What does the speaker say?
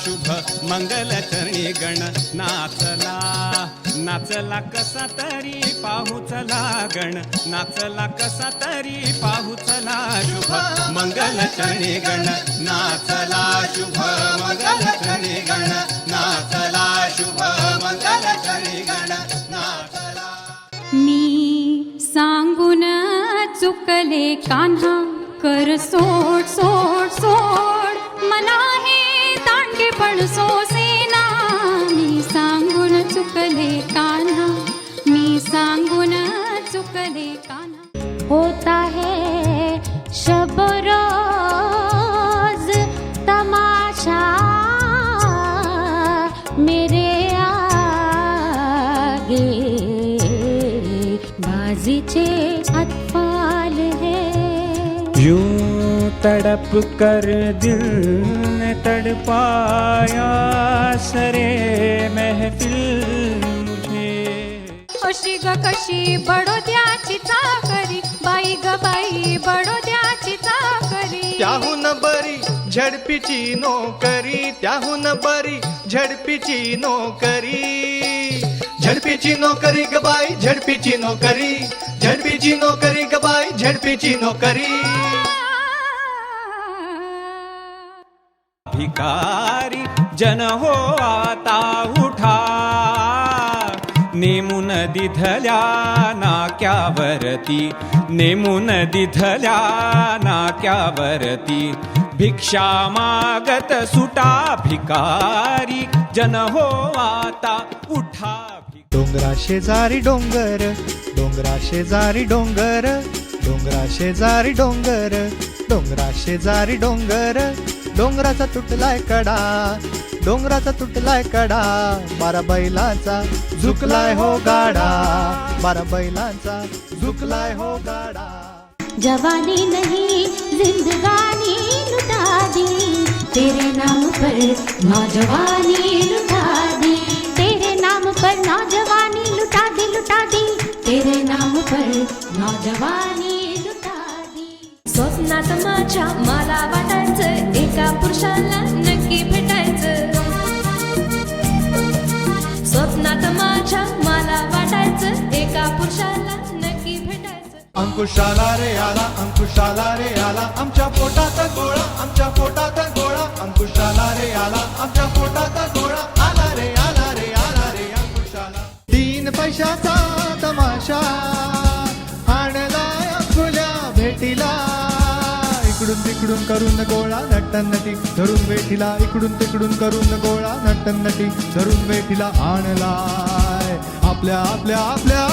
शुभ मंगल चरणी गण नाचला नाचला कसा तरी पाहू चला गण नाचला कसा तरी पाहू चला शुभ मंगल चरणी गण नाचला शुभ मंगल चरणी गण नाचला शुभ मंगल चरणी गण नाचला. मी सांगून चुकले कान्हा कर सोड सोड सोड मला हे तांडे पण सोसेना. मी सांगून चुकले कान्हा मी सांगून चुकले कान्हा. होता है शब रोज तमाशा मेरे आगे बाजीचे अतफाल है. यूं तड़प कर दिल ने तड़पाया सरे महफिल मुझे. कशी ग कशी बडोद्याची चाकरी बाई ग बाई बडोद्याची चाकरी. त्याहून बरी झडपीची नोकरी त्याहून बरी झडपीची नोकरी. झडपीची नोकरी ग बाई झडपीची नोकरी झडपीची नोकरी ग बाई झडपीची नोकरी. भिकारी जन हो आता उठा नेमून दिधल्या नाक्यावरती नेमून दिधल्या नाक्यावरती भिक्षा मागत सुटा भिकारी जन हो आता उठा. डोंगरा शेजारी डोंगर डोंगरा शेजारी डोंगर डोंगरा शेजारी डोंगर डोंगरा शेजारी डोंगर. डोंगराचा तुटलाय कडा डोंगराचा तुटलाय कडा. बारा बैलाचा झुकलाय हो गाडा बारा बैलांचा झुकलाय हो गाडा. जवानी नहीं जिंदगानी लुटा दी तेरे नाम पर नौजवानी लुटा दी. तेरे नाम पर नौजवानी लुटा दी तेरे नाम पर नौजवानी लुटा दी. स्वप्नात माझ्या मला वाटायचं एका पुरुषाला नक्की भेटायचं. स्वप्नात माझ्या मला वाटायचं एका पुरुषाला नक्की भेटायचं. अंकुशाला रे आला अंकुशाला रे आला आमच्या पोटात गोळा आमच्या पोटात गोळा. अंकुशाला रे आला आमच्या पोटात गोळा आला रे आला रे आला रे अंकुशाला. 3 पैशाचा तमाशा आणलाय अंकुल्या भेटीला. इकडून तिकडून करून गोळा नटनटी धरून वेठीला. इकडून तिकडून करून गोळा नटनटी धरून वेठीला आणलाय आपल्या आपल्या आपल्या